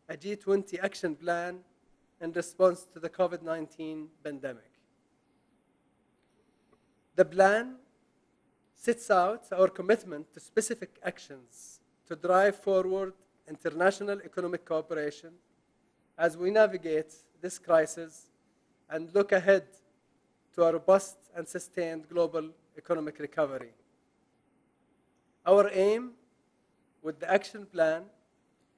a G20 action plan in response to the COVID-19 pandemic. The plan sets out our commitment to specific actions to drive forward international economic cooperation as we navigate this crisis and look ahead to a robust and sustained global economic recovery. Our aim with the action plan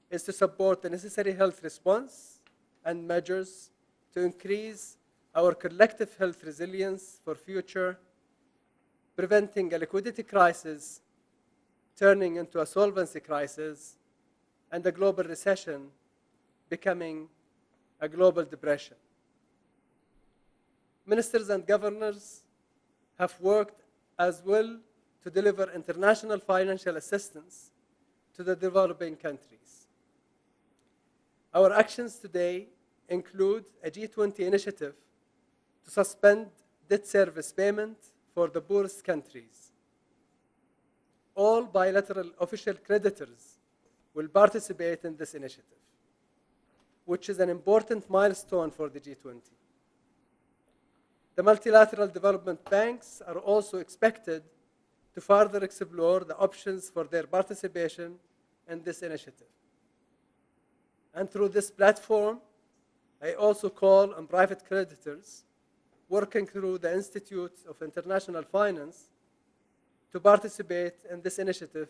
is to support the necessary health response and measures to increase our collective health resilience for future, preventing a liquidity crisis turning into a solvency crisis and a global recession becoming a global depression. Ministers and governors have worked as well to deliver international financial assistance to the developing countries. Our actions today include a G20 initiative to suspend debt service payment for the poorest countries. All bilateral official creditors will participate in this initiative, which is an important milestone for the G20. The multilateral development banks are also expected to further explore the options for their participation in this initiative. And through this platform, I also call on private creditors working through the Institute of International Finance to participate in this initiative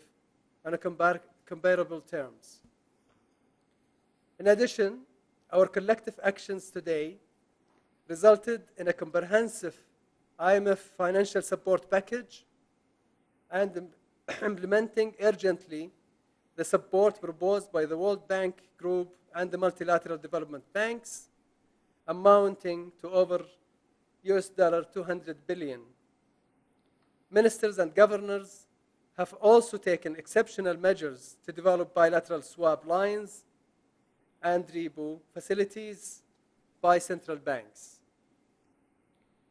on comparable terms. In addition, our collective actions today resulted in a comprehensive IMF financial support package and implementing urgently the support proposed by the World Bank Group and the multilateral development banks, amounting to over $200 billion. Ministers and governors have also taken exceptional measures to develop bilateral swap lines and repo facilities by central banks.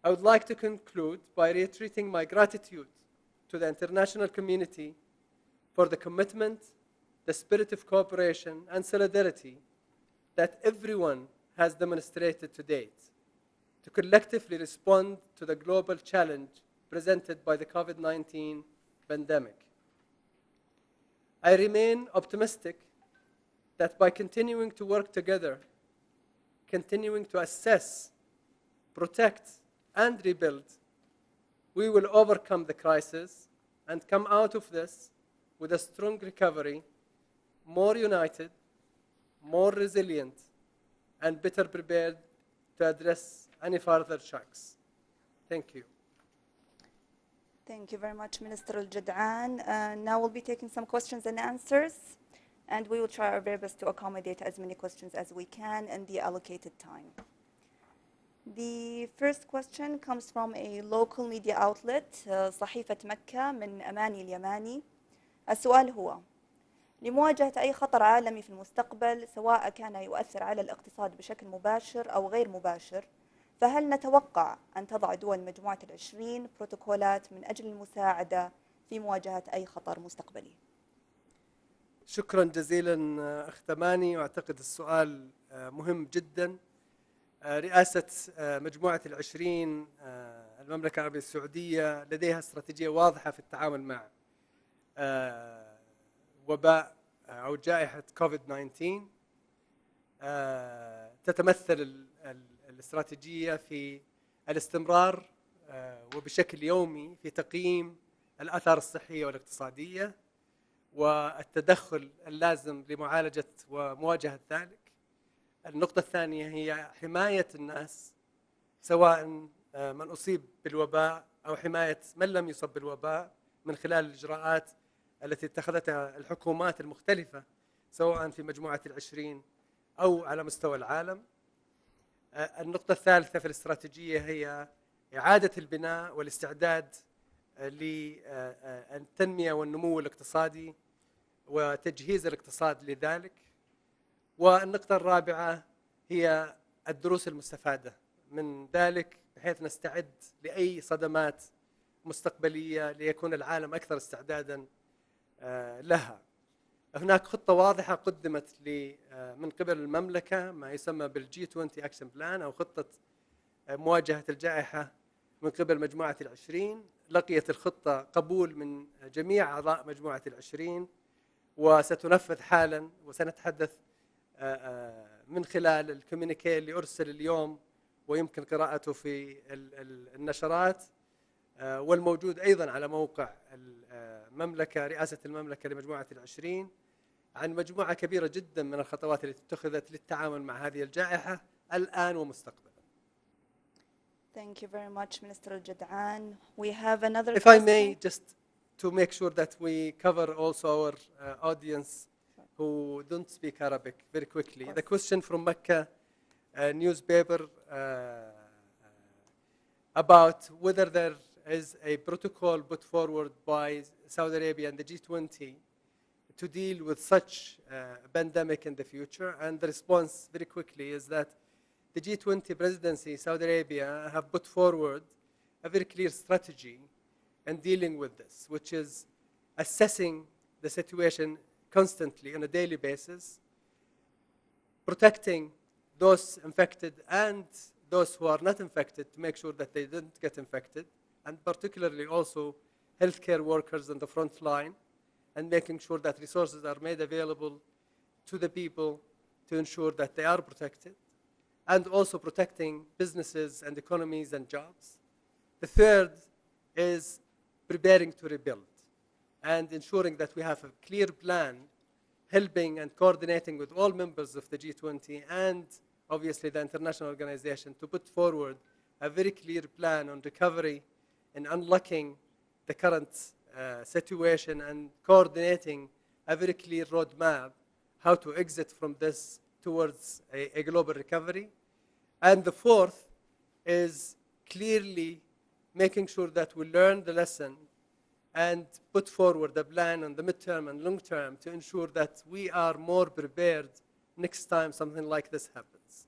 I would like to conclude by reiterating my gratitude to the international community for the commitment, the spirit of cooperation and solidarity that everyone has demonstrated to date to collectively respond to the global challenge presented by the COVID-19 pandemic. I remain optimistic that by continuing to work together, continuing to assess, protect, and rebuild, we will overcome the crisis and come out of this with a strong recovery, more united, more resilient, and better prepared to address any further shocks. Thank you. Thank you very much, Minister Al-Jad'an. Now we'll be taking some questions and answers, and we will try our very best to accommodate as many questions as we can in the allocated time. The first question comes from a local media outlet, صحيفة مكة من أماني اليماني. السؤال هو: لمواجهة أي خطر عالمي في المستقبل سواء كان يؤثر على الاقتصاد بشكل مباشر أو غير مباشر، فهل نتوقع أن تضع دول مجموعة ال20 بروتوكولات من أجل المساعدة في مواجهة أي خطر مستقبلي؟ شكرا جزيلا أخت أماني، وأعتقد السؤال مهم جدا. رئاسة مجموعة ال20 المملكة العربية السعودية لديها استراتيجية واضحة في التعامل مع وباء أو جائحة COVID-19. تتمثل الاستراتيجية في الاستمرار وبشكل يومي في تقييم الآثار الصحية والاقتصادية والتدخل اللازم لمعالجة ومواجهة ذلك. النقطة الثانية هي حماية الناس، سواء من أصيب بالوباء أو حماية من لم يصب بالوباء من خلال الإجراءات التي اتخذتها الحكومات المختلفة سواء في مجموعة ال20 أو على مستوى العالم. النقطة الثالثة في الاستراتيجية هي إعادة البناء والاستعداد للتنمية والنمو الاقتصادي وتجهيز الاقتصاد لذلك. والنقطة الرابعة هي الدروس المستفادة من ذلك بحيث نستعد لأي صدمات مستقبلية ليكون العالم أكثر استعدادا لها. هناك خطة واضحة قدمت من قبل المملكة ما يسمى بالجي 20 أكشن بلان أو خطة مواجهة الجائحة من قبل مجموعة العشرين. لقيت الخطة قبول من جميع أعضاء مجموعة العشرين وستنفذ حالا، وسنتحدث من خلال الكومينيكي اللي أرسل اليوم ويمكن قراءته في النشرات والموجود أيضا على موقع المملكة، رئاسة المملكة لمجموعة العشرين، عن مجموعة كبيرة جدا من الخطوات التي اتخذت للتعامل مع هذه الجائحة الآن ومستقبلا. Thank you very much, Minister Al-Jad'an. We have another If question. I may, just to make sure that we cover also our audience who don't speak Arabic very quickly. The question from Mecca newspaper about whether there is a protocol put forward by Saudi Arabia and the G20 to deal with such a pandemic in the future. And the response very quickly is that the G20 presidency, Saudi Arabia, have put forward a very clear strategy in dealing with this, which is assessing the situation constantly on a daily basis, protecting those infected and those who are not infected to make sure that they didn't get infected, and particularly also healthcare workers on the front line, and making sure that resources are made available to the people to ensure that they are protected, and also protecting businesses and economies and jobs. The third is preparing to rebuild and ensuring that we have a clear plan, helping and coordinating with all members of the G20 and obviously the international organization to put forward a very clear plan on recovery and unlocking the current situation and coordinating a very clear roadmap how to exit from this towards a global recovery. And the fourth is clearly making sure that we learn the lesson and put forward a plan on the midterm and long term to ensure that we are more prepared next time something like this happens.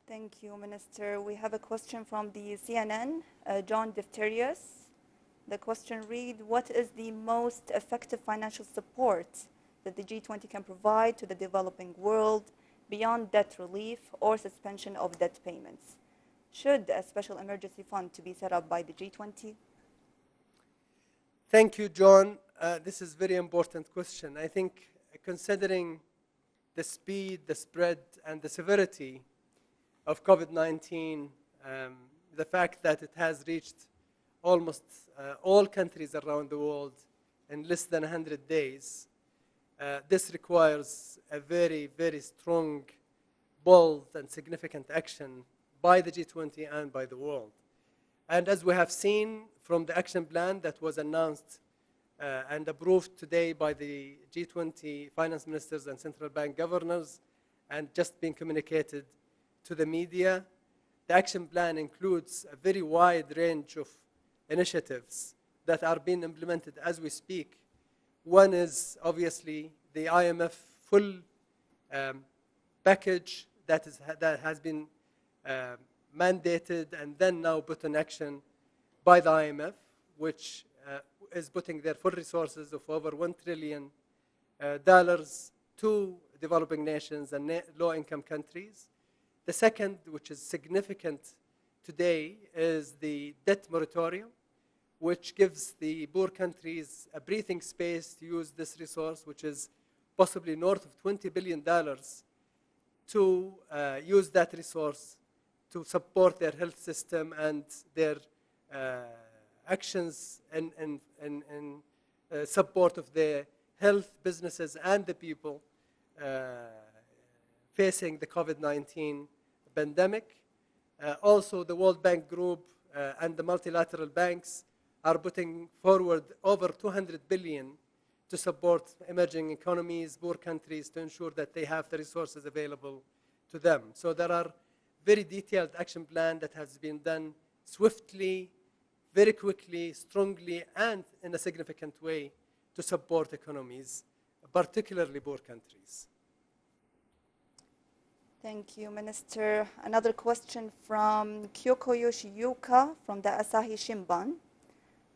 Thank you, Minister. We have a question from the CNN, John Defterius. The question reads, what is the most effective financial support that the G20 can provide to the developing world beyond debt relief or suspension of debt payments? Should a special emergency fund to be set up by the G20? Thank you, John. This is a very important question. I think considering the speed, the spread, and the severity of COVID-19, the fact that it has reached almost all countries around the world in less than 100 days, this requires a very, very strong, bold, and significant action by the G20 and by the world. And as we have seen from the action plan that was announced and approved today by the G20 finance ministers and central bank governors and just been communicated to the media, the action plan includes a very wide range of initiatives that are being implemented as we speak. One is obviously the IMF full package that has been mandated and then now put in action by the IMF, which is putting their full resources of over $1 trillion to developing nations and low-income countries. The second, which is significant today, is the debt moratorium, which gives the poor countries a breathing space to use this resource, which is possibly north of $20 billion, to use that resource to support their health system and their actions in support of the health, businesses, and the people facing the COVID-19 pandemic. Also, the World Bank Group and the multilateral banks are putting forward over $200 billion to support emerging economies, poor countries, to ensure that they have the resources available to them. So there are very detailed action plan that has been done swiftly, very quickly, strongly, and in a significant way to support economies, particularly poor countries. Thank you, Minister. Another question from Kyoko Yoshiyuka from the Asahi Shimbun.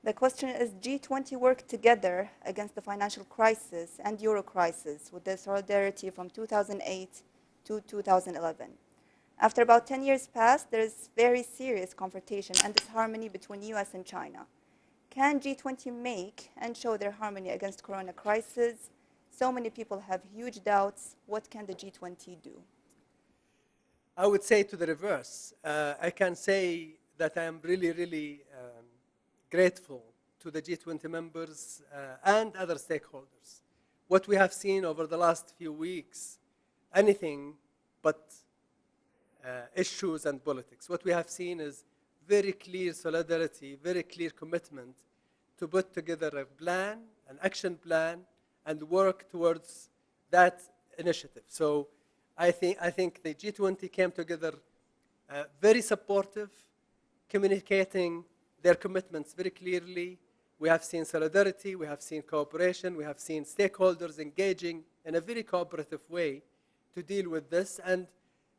The question is, G20 worked together against the financial crisis and euro crisis with the solidarity from 2008 to 2011. After about 10 years passed, there is very serious confrontation and disharmony between US and China. Can G20 make and show their harmony against corona crisis? So many people have huge doubts. What can the G20 do? I would say to the reverse. I can say that I am really grateful to the G20 members and other stakeholders. What we have seen over the last few weeks, anything but issues and politics. What we have seen is very clear solidarity, very clear commitment to put together a plan, an action plan, and work towards that initiative. So I think the G20 came together very supportive, communicating their commitments very clearly. We have seen solidarity, we have seen cooperation, we have seen stakeholders engaging in a very cooperative way to deal with this. And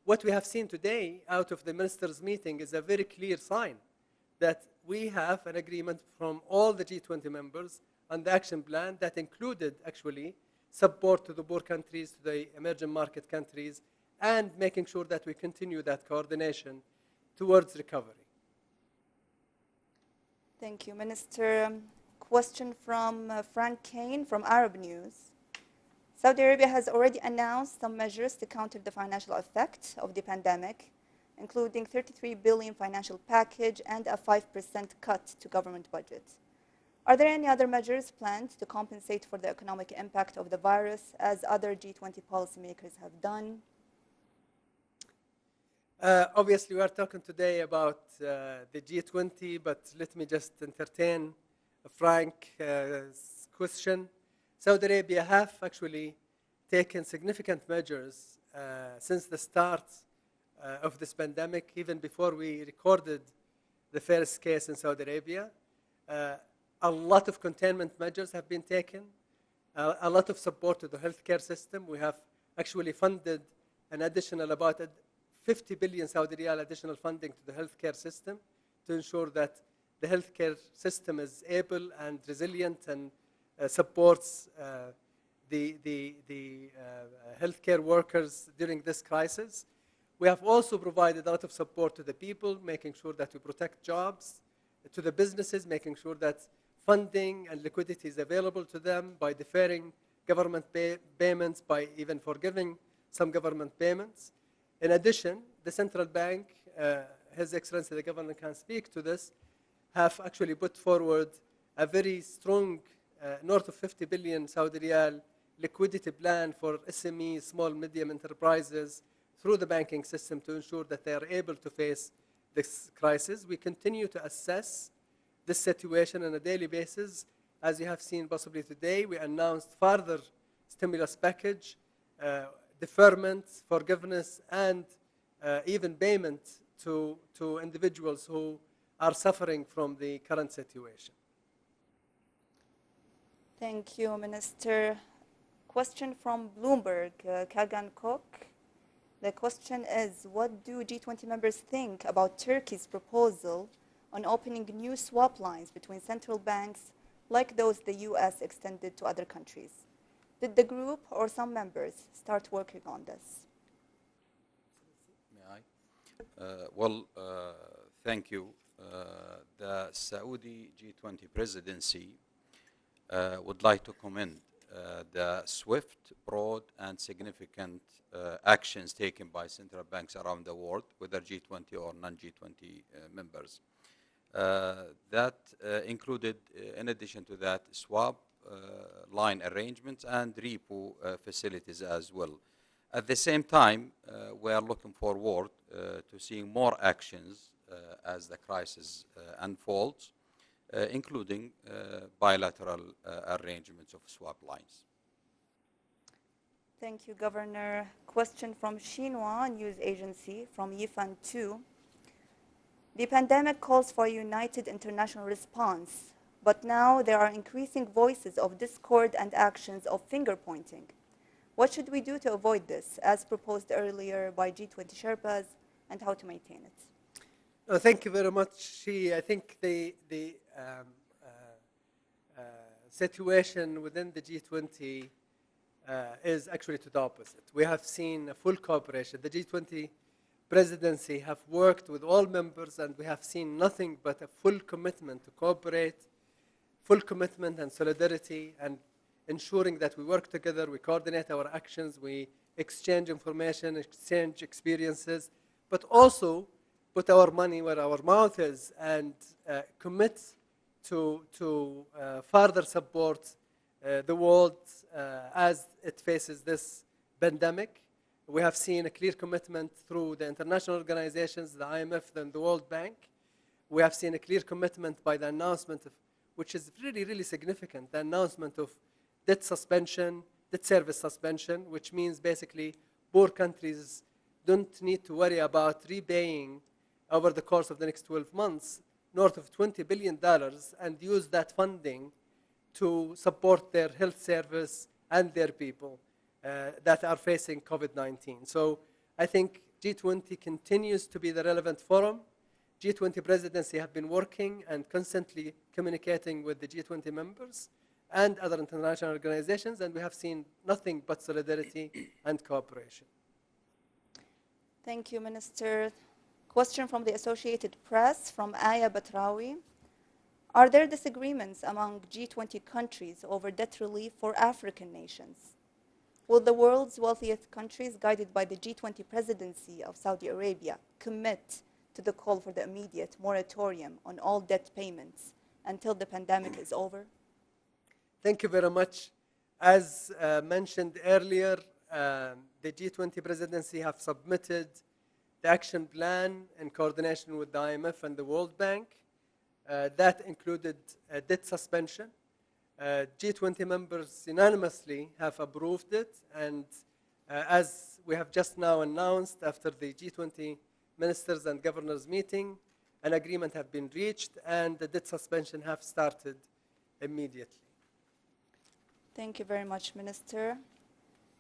what we have seen today out of the ministers' meeting is a very clear sign that we have an agreement from all the G20 members on the action plan that included actually support to the poor countries, to the emerging market countries, and making sure that we continue that coordination towards recovery. Thank you, Minister. Question from Frank Kane from Arab News. Saudi Arabia has already announced some measures to counter the financial effect of the pandemic, including 33 billion financial package and a 5% cut to government budget. Are there any other measures planned to compensate for the economic impact of the virus, as other G20 policymakers have done? Obviously, we are talking today about the G20, but let me just entertain Frank's question. Saudi Arabia have actually taken significant measures since the start of this pandemic, even before we recorded the first case in Saudi Arabia. A lot of containment measures have been taken, a lot of support to the healthcare system. We have actually funded an additional about 50 billion Saudi riyal additional funding to the healthcare system to ensure that the healthcare system is able and resilient and supports the healthcare workers during this crisis. We have also provided a lot of support to the people, making sure that we protect jobs, to the businesses, making sure that funding and liquidity is available to them by deferring government payments, by even forgiving some government payments. In addition, the central bank, His Excellency the Governor can speak to this, have actually put forward a very strong, north of 50 billion Saudi riyal liquidity plan for SMEs, small, medium enterprises, through the banking system to ensure that they are able to face this crisis. We continue to assess this situation on a daily basis. As you have seen possibly today, we announced further stimulus package, deferment, forgiveness, and even payment to individuals who are suffering from the current situation. Thank you, Minister. Question from Bloomberg, Kagan Cook. The question is, what do G20 members think about Turkey's proposal on opening new swap lines between central banks like those the US extended to other countries? Did the group or some members start working on this? May I? Thank you. The Saudi G20 presidency would like to commend the swift, broad, and significant actions taken by central banks around the world, whether G20 or non-G20 members. That included, in addition to that, swap line arrangements and repo facilities as well. At the same time, we are looking forward to seeing more actions as the crisis unfolds, including bilateral arrangements of swap lines. Thank you, Governor. Question from Xinhua News Agency from Yifan 2. The pandemic calls for a united international response, but now there are increasing voices of discord and actions of finger-pointing. What should we do to avoid this, as proposed earlier by G20 Sherpas, and how to maintain it? Thank you very much. I think situation within the G20 is actually to the opposite. We have seen a full cooperation. The G20 presidency have worked with all members, and we have seen nothing but a full commitment to cooperate, full commitment and solidarity, and ensuring that we work together, we coordinate our actions, we exchange information, exchange experiences, but also put our money where our mouth is and commit to further support the world as it faces this pandemic. We have seen a clear commitment through the international organizations, the IMF and the World Bank. We have seen a clear commitment by the announcement of, which is really, really significant, the announcement of debt suspension, debt service suspension, which means basically poor countries don't need to worry about repaying over the course of the next 12 months north of $20 billion and use that funding to support their health service and their people that are facing COVID-19. So I think G20 continues to be the relevant forum. G20 presidency have been working and constantly communicating with the G20 members and other international organizations, and we have seen nothing but solidarity and cooperation. Thank you, Minister. Question from the Associated Press from Aya Batrawi. Are there disagreements among G20 countries over debt relief for African nations? Will the world's wealthiest countries, guided by the G20 presidency of Saudi Arabia, commit to the call for the immediate moratorium on all debt payments until the pandemic is over? Thank you very much. As mentioned earlier, the G20 presidency have submitted the action plan in coordination with the IMF and the World Bank. That included debt suspension. G20 members unanimously have approved it, and as we have just now announced, after the G20 ministers and governors meeting, an agreement have been reached, and the debt suspension have started immediately. Thank you very much, Minister.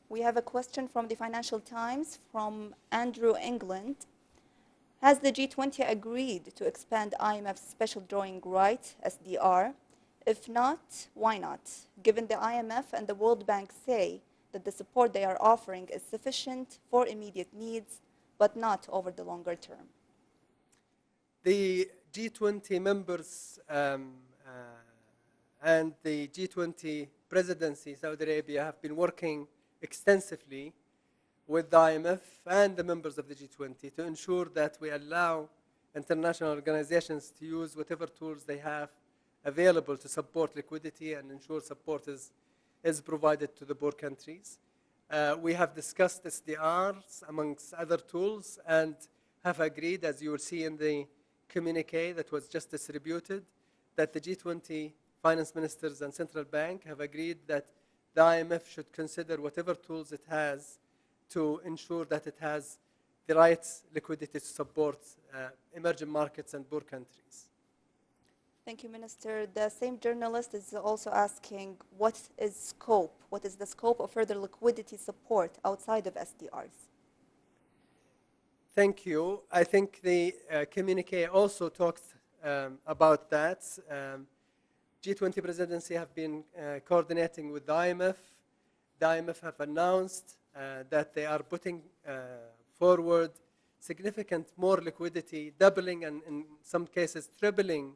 We have a question from the Financial Times from Andrew England. Has the G20 agreed to expand IMF's special drawing right, SDR? If not, why not? Given the IMF and the World Bank say that the support they are offering is sufficient for immediate needs, but not over the longer term. The G20 members and the G20 presidency, Saudi Arabia, have been working extensively with the IMF and the members of the G20 to ensure that we allow international organizations to use whatever tools they have available to support liquidity and ensure support is provided to the poor countries. We have discussed SDRs amongst other tools and have agreed, as you will see in the communique that was just distributed, that the G20 finance ministers and central bank have agreed that the IMF should consider whatever tools it has to ensure that it has the right liquidity to support emerging markets and poor countries. Thank you, Minister. The same journalist is also asking, what is the scope of further liquidity support outside of SDRs? Thank you. I think the communique also talks about that. G20 presidency have been coordinating with the IMF. The IMF have announced that they are putting forward significant more liquidity, doubling and in some cases tripling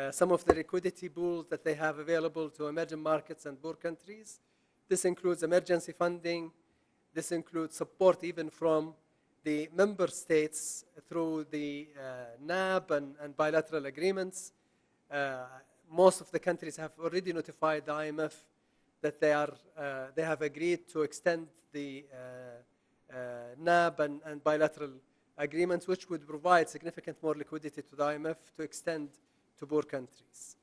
some of the liquidity pools that they have available to emerging markets and poor countries. This includes emergency funding. This includes support even from the member states through the NAB and bilateral agreements. Most of the countries have already notified the IMF that they have agreed to extend the NAB and bilateral agreements, which would provide significant more liquidity to the IMF to extend to poor countries.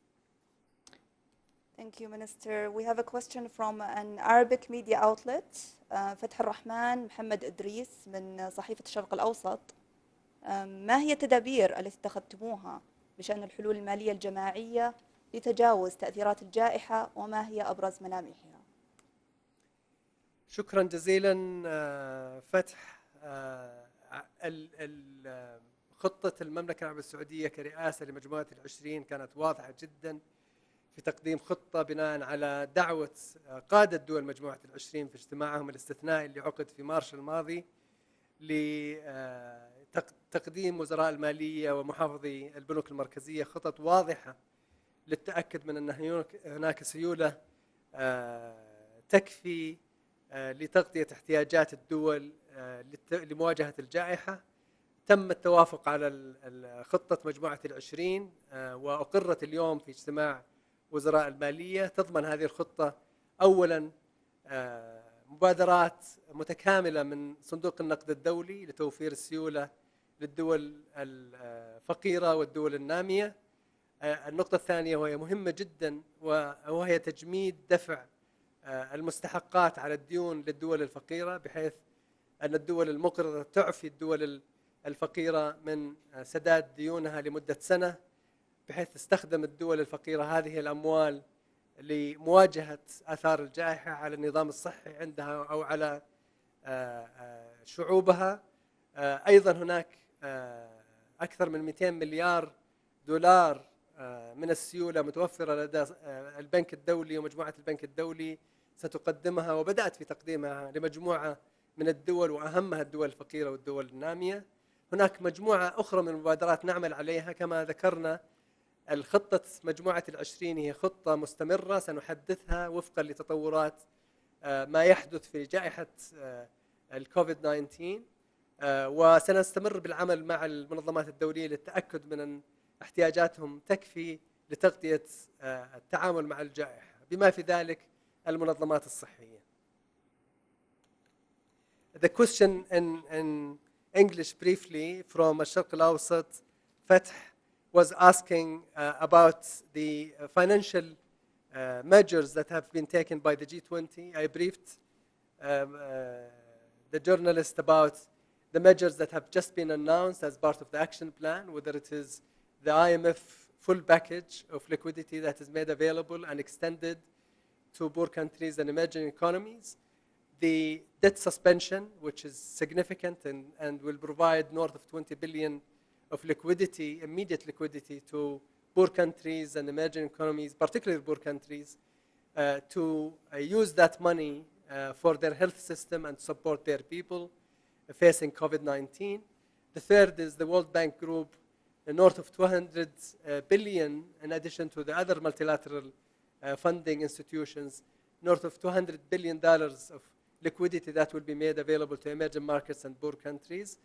Thank you, Minister. We have a question from an Arabic media outlet, فتح الرحمن محمد إدريس من صحيفة الشرق الأوسط. ما هي التدابير التي اتخذتموها بشأن الحلول المالية الجماعية لتجاوز تأثيرات الجائحة وما هي أبرز ملامحها؟ شكرا جزيلا فتح. خطة المملكة العربية السعودية كرئاسة لمجموعة ال20 كانت واضحة جدا في تقديم خطة بناء على دعوة قادة دول مجموعة العشرين في اجتماعهم الاستثنائي اللي عقد في مارس الماضي لتقديم وزراء المالية ومحافظي البنوك المركزية خطط واضحة للتأكد من أن هناك سيولة تكفي لتغطية احتياجات الدول لمواجهة الجائحة. تم التوافق على خطة مجموعة العشرين وأقرت اليوم في اجتماع وزراء المالية. تضمن هذه الخطة أولا مبادرات متكاملة من صندوق النقد الدولي لتوفير السيولة للدول الفقيرة والدول النامية. النقطة الثانية وهي مهمة جدا وهي تجميد دفع المستحقات على الديون للدول الفقيرة، بحيث أن الدول المقرضة تعفي الدول الفقيرة من سداد ديونها لمدة سنة، بحيث تستخدم الدول الفقيرة هذه الأموال لمواجهة آثار الجائحة على النظام الصحي عندها أو على شعوبها. أيضا هناك أكثر من 200 مليار دولار من السيولة متوفرة لدى البنك الدولي ومجموعة البنك الدولي ستقدمها وبدأت في تقديمها لمجموعة من الدول وأهمها الدول الفقيرة والدول النامية. هناك مجموعة أخرى من المبادرات نعمل عليها كما ذكرنا. الخطة مجموعة العشرين هي خطة مستمرة سنحدثها وفقا لتطورات ما يحدث في جائحة الكوفيد 19، وسنستمر بالعمل مع المنظمات الدولية للتأكد من أن احتياجاتهم تكفي لتغطية التعامل مع الجائحة بما في ذلك المنظمات الصحية. The question in English briefly from الشرق الأوسط فتح was asking about the financial measures that have been taken by the G20. I briefed the journalist about the measures that have just been announced as part of the action plan, whether it is the IMF full package of liquidity that is made available and extended to poor countries and emerging economies, the debt suspension, which is significant and will provide north of 20 billion of liquidity, immediate liquidity to poor countries and emerging economies, particularly poor countries, to use that money for their health system and support their people facing COVID-19. The third is the World Bank Group, north of 200 billion, in addition to the other multilateral funding institutions, north of $200 billion of liquidity that will be made available to emerging markets and poor countries.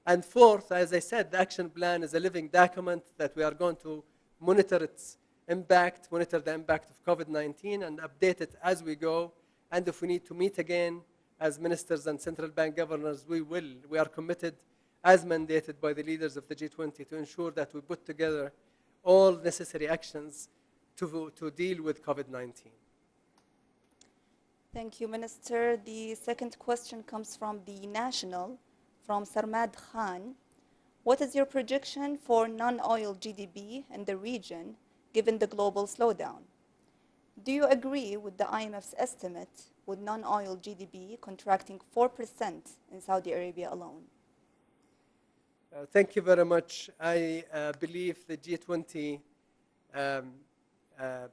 And fourth, as I said, the action plan is a living document that we are going to monitor its impact, monitor the impact of COVID-19 and update it as we go. And if we need to meet again as ministers and central bank governors, we will. We are committed, as mandated by the leaders of the G20, to ensure that we put together all necessary actions to deal with COVID-19. Thank you, Minister. The second question comes from the National, from Sarmad Khan. What is your projection for non-oil GDP in the region, given the global slowdown? Do you agree with the IMF's estimate with non-oil GDP contracting 4% in Saudi Arabia alone? Thank you very much. I believe the G20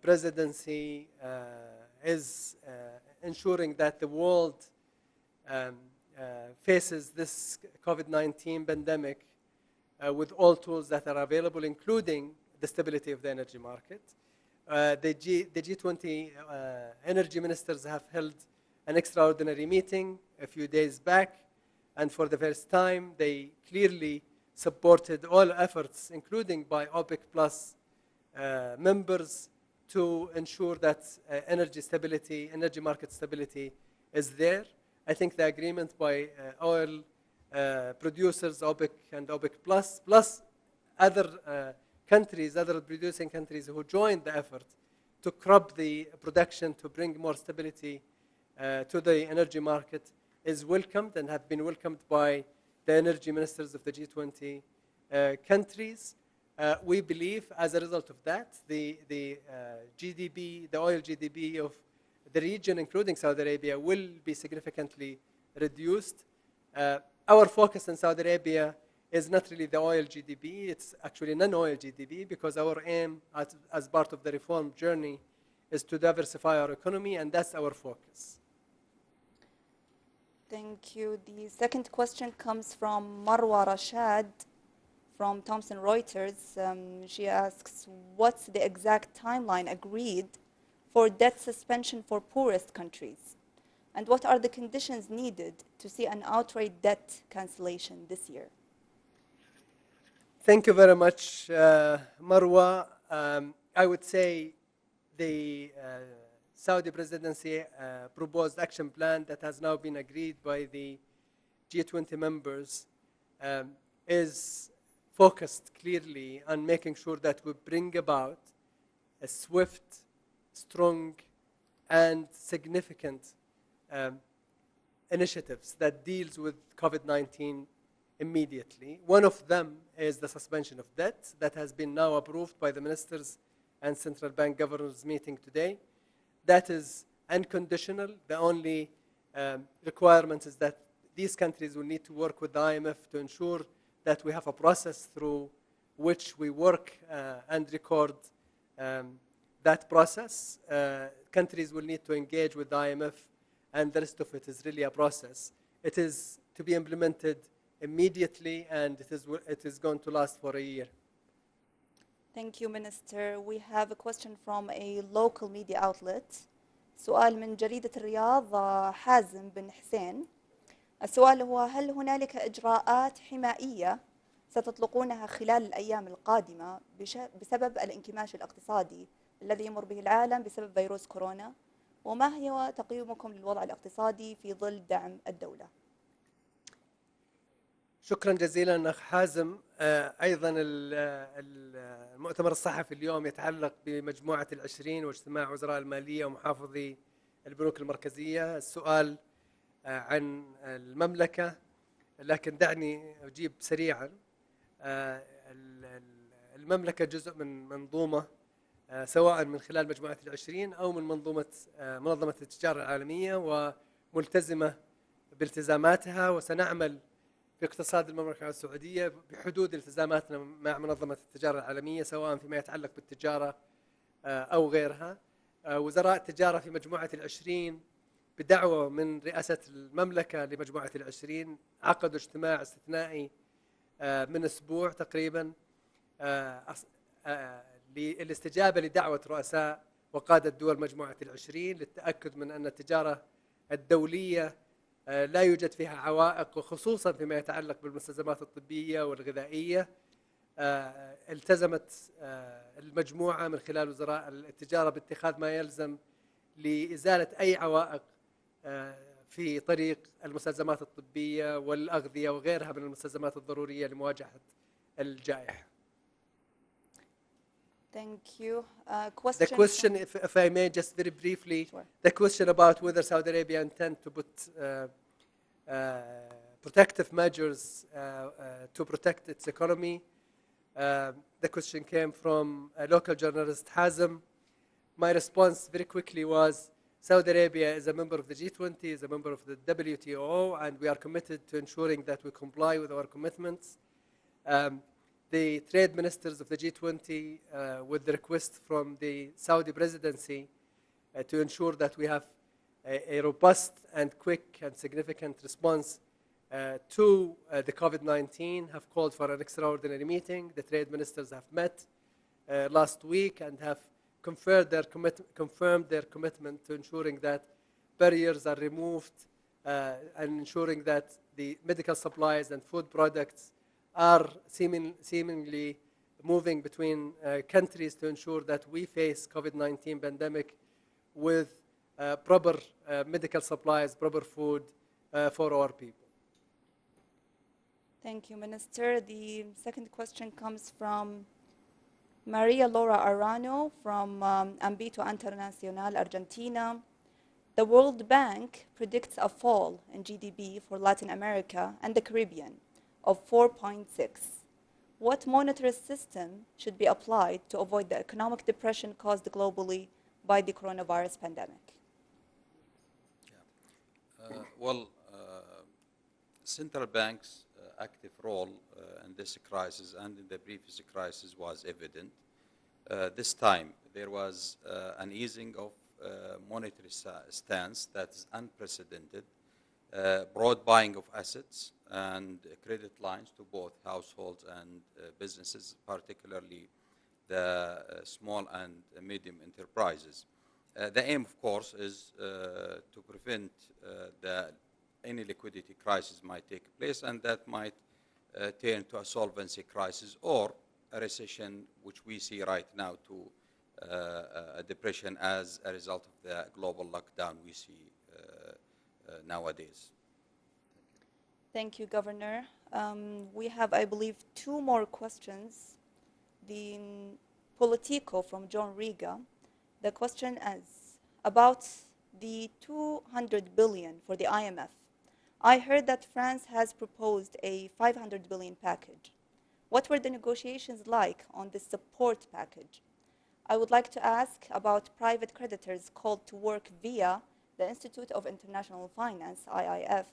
presidency is ensuring that the world faces this COVID-19 pandemic with all tools that are available, including the stability of the energy market. The G20 energy ministers have held an extraordinary meeting a few days back, and for the first time, they clearly supported all efforts, including by OPEC Plus members, to ensure that energy stability, energy market stability is there. I think the agreement by oil producers, OPEC and OPEC plus other countries, other producing countries who joined the effort to curb the production to bring more stability to the energy market is welcomed and have been welcomed by the energy ministers of the G20 countries. We believe, as a result of that, the GDP, the oil GDP of the region, including Saudi Arabia, will be significantly reduced. Our focus in Saudi Arabia is not really the oil GDP, it's actually non-oil GDP, because our aim as part of the reform journey is to diversify our economy, and that's our focus. Thank you. The second question comes from Marwa Rashad from Thomson Reuters. She asks, what's the exact timeline agreed for debt suspension for poorest countries? And what are the conditions needed to see an outright debt cancellation this year? Thank you very much, Marwa. I would say the Saudi presidency proposed action plan that has now been agreed by the G20 members is focused clearly on making sure that we bring about a swift, strong, and significant initiatives that deals with COVID-19 immediately. One of them is the suspension of debt that has been now approved by the ministers and central bank governors meeting today. That is unconditional. The only requirement is that these countries will need to work with the IMF to ensure that we have a process through which we work and record that process. Countries will need to engage with the IMF, and the rest of it is really a process. It is to be implemented immediately, and it is going to last for a year. Thank you, Minister. We have a question from a local media outlet. سؤال من جريدة الرياض حازم بن حسين. السؤال هو: هل هنالك إجراءات حمائية ستطلقونها خلال الأيام القادمة بسبب الانكماش الاقتصادي الذي يمر به العالم بسبب فيروس كورونا؟ وما هو تقييمكم للوضع الاقتصادي في ظل دعم الدولة؟ شكرا جزيلا أخ حازم. أيضا المؤتمر الصحفي اليوم يتعلق بمجموعة العشرين واجتماع وزراء المالية ومحافظي البنوك المركزية. السؤال عن المملكة، لكن دعني أجيب سريعا. المملكة جزء من منظومة سواء من خلال مجموعة العشرين أو من منظمة التجارة العالمية، وملتزمة بالتزاماتها، وسنعمل في اقتصاد المملكة العربية السعودية بحدود التزاماتنا مع منظمة التجارة العالمية سواء فيما يتعلق بالتجارة أو غيرها. وزراء التجارة في مجموعة العشرين بدعوة من رئاسة المملكة لمجموعة العشرين عقدوا اجتماع استثنائي من أسبوع تقريبا للاستجابة لدعوة رؤساء وقادة دول مجموعة العشرين للتأكد من أن التجارة الدولية لا يوجد فيها عوائق، وخصوصا فيما يتعلق بالمستلزمات الطبية والغذائية. التزمت المجموعة من خلال وزراء التجارة باتخاذ ما يلزم لإزالة أي عوائق في طريق المستلزمات الطبية والأغذية وغيرها من المستلزمات الضرورية لمواجهة الجائحة. Thank you. The question, if I may, just very briefly, Sure. The question about whether Saudi Arabia intend to put protective measures to protect its economy. The question came from a local journalist, Hazem. My response very quickly was, Saudi Arabia is a member of the G20, is a member of the WTO, and we are committed to ensuring that we comply with our commitments. The trade ministers of the G20, with the request from the Saudi presidency to ensure that we have a robust and quick and significant response to the COVID-19, have called for an extraordinary meeting. The trade ministers have met last week and have confirmed their commitment to ensuring that barriers are removed and ensuring that the medical supplies and food products are seemingly moving between countries to ensure that we face COVID-19 pandemic with proper medical supplies, proper food for our people. Thank you, Minister. The second question comes from Maria Laura Arano from Ambito Internacional, Argentina. The World Bank predicts a fall in GDP for Latin America and the Caribbean of 4.6. What monetary system should be applied to avoid the economic depression caused globally by the coronavirus pandemic? Well, central banks active role in this crisis and in the previous crisis was evident. This time, there was an easing of monetary stance that is unprecedented, broad buying of assets and credit lines to both households and businesses, particularly the small and medium enterprises. The aim, of course, is to prevent any liquidity crisis might take place, and that might turn to a solvency crisis or a recession, which we see right now, to a depression as a result of the global lockdown we see nowadays. Thank you, Governor. We have, I believe, two more questions. The Politico from John Riga. The question is about the 200 billion for the IMF. I heard that France has proposed a 500 billion package. What were the negotiations like on this support package? I would like to ask about private creditors called to work via the Institute of International Finance, IIF,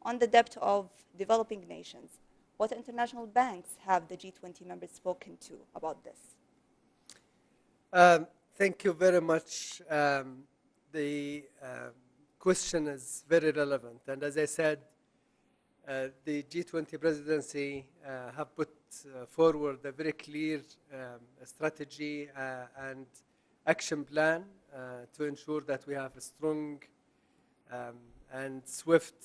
on the debt of developing nations. What international banks have the G20 members spoken to about this? Thank you very much. The question is very relevant. And as I said, the G20 presidency have put forward a very clear strategy and action plan to ensure that we have a strong and swift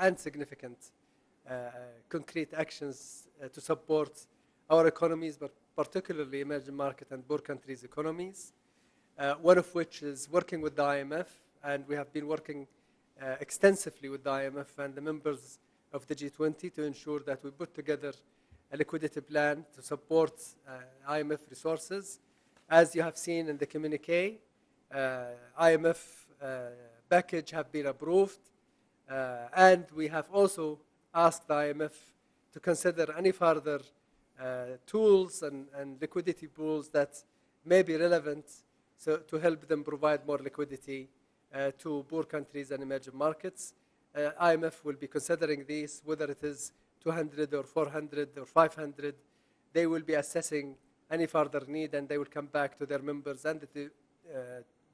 and significant concrete actions to support our economies, but particularly emerging market and poor countries' economies, one of which is working with the IMF, and we have been working extensively with the IMF and the members of the G20 to ensure that we put together a liquidity plan to support IMF resources. As you have seen in the communique, IMF package have been approved, and we have also asked the IMF to consider any further tools and liquidity pools that may be relevant to help them provide more liquidity to poor countries and emerging markets. IMF will be considering these, whether it is 200 or 400 or 500. They will be assessing any further need, and they will come back to their members and the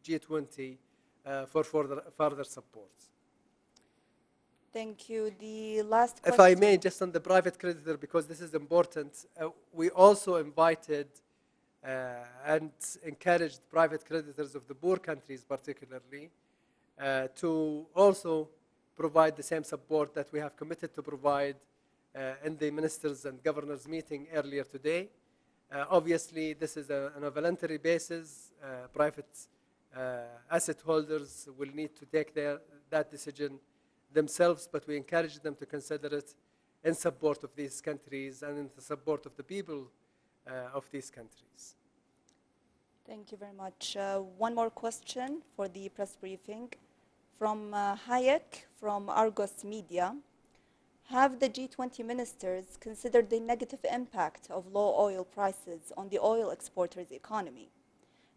G20 for further support. Thank you. The last question. If I may, just on the private creditor, because this is important, we also invited and encouraged private creditors of the poor countries particularly to also provide the same support that we have committed to provide in the ministers and governors meeting earlier today. Obviously, this is on a voluntary basis. Private asset holders will need to take that decision themselves, but we encourage them to consider it in support of these countries and in the support of the people of these countries. Thank you very much. One more question for the press briefing from Hayek from Argos Media. Have the G20 ministers considered the negative impact of low oil prices on the oil exporters' economy?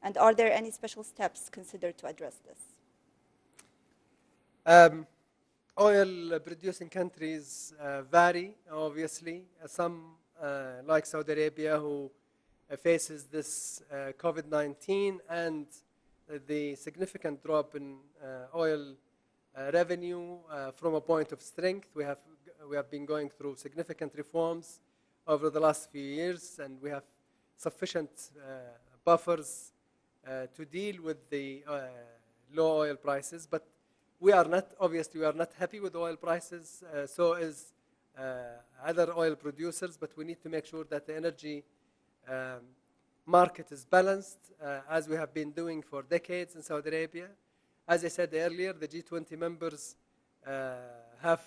And are there any special steps considered to address this? Oil-producing countries vary, obviously. Some, like Saudi Arabia, who faces this COVID-19 and the significant drop in oil revenue from a point of strength. We have been going through significant reforms over the last few years, and we have sufficient buffers to deal with the low oil prices. But we are not happy with oil prices, so is other oil producers, but we need to make sure that the energy market is balanced, as we have been doing for decades in Saudi Arabia. As I said earlier, the G20 members have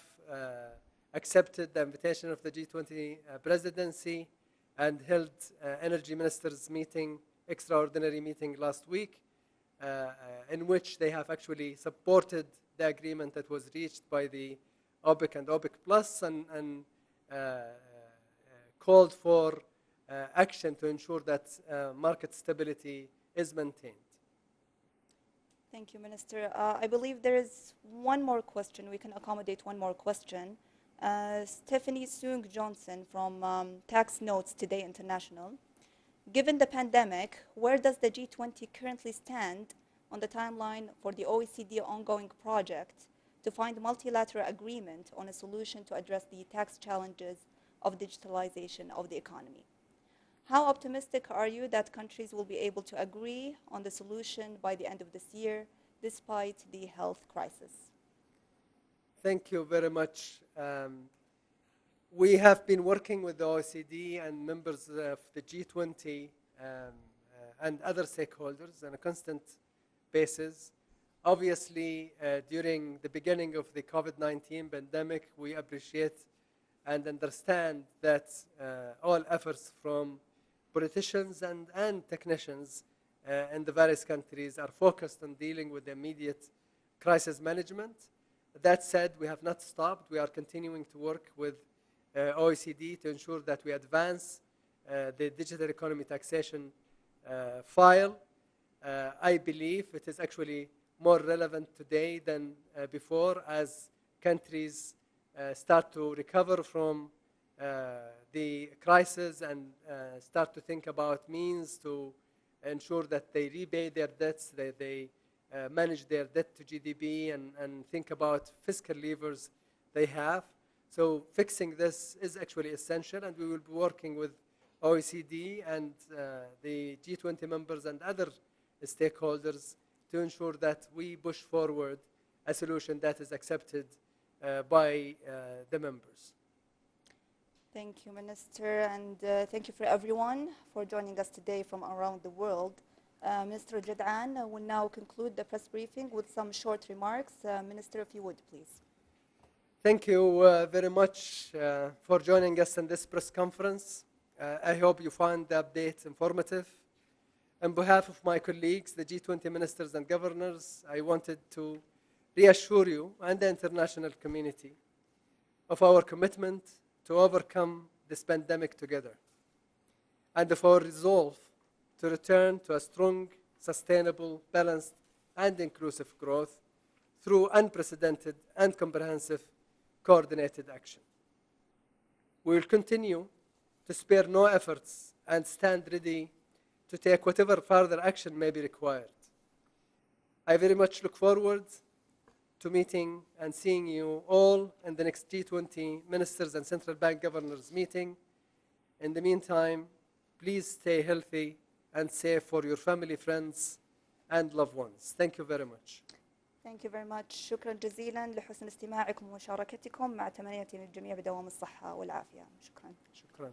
accepted the invitation of the G20 presidency and held energy ministers meeting, extraordinary meeting last week, in which they have actually supported the agreement that was reached by the OPEC and OPEC Plus and called for action to ensure that market stability is maintained. Thank you, Minister. I believe there is one more question. We can accommodate one more question Stephanie Sung Johnson from Tax Notes Today International. Given the pandemic, where does the G20 currently stand on the timeline for the OECD ongoing project to find multilateral agreement on a solution to address the tax challenges of digitalization of the economy? How optimistic are you that countries will be able to agree on the solution by the end of this year, despite the health crisis? Thank you very much. We have been working with the OECD and members of the G20 and other stakeholders on a constant basis. Obviously, during the beginning of the COVID-19 pandemic, we appreciate and understand that all efforts from politicians and technicians in the various countries are focused on dealing with the immediate crisis management. That said, we have not stopped. We are continuing to work with OECD to ensure that we advance the digital economy taxation file. I believe it is actually more relevant today than before as countries start to recover from the crisis and start to think about means to ensure that they repay their debts, that they manage their debt to GDP and think about fiscal levers they have. So fixing this is actually essential, and we will be working with OECD and the G20 members and other stakeholders to ensure that we push forward a solution that is accepted by the members. Thank you, Minister, and thank you for everyone for joining us today from around the world. Minister Jad'an will now conclude the press briefing with some short remarks. Minister, if you would, please. Thank you very much for joining us in this press conference. I hope you found the update informative. On behalf of my colleagues, the G20 ministers and governors, I wanted to reassure you and the international community of our commitment to overcome this pandemic together and of our resolve to return to a strong, sustainable, balanced, and inclusive growth through unprecedented and comprehensive coordinated action. We will continue to spare no efforts and stand ready to take whatever further action may be required. I very much look forward to meeting and seeing you all in the next G20 ministers and central bank governors meeting. In the meantime, please stay healthy and safe for your family, friends, and loved ones. Thank you very much. Thank you very much. شكرا جزيلا لحسن استماعكم ومشاركتكم مع تمنياتي للجميع بدوام الصحة والعافية. شكرا. شكرا.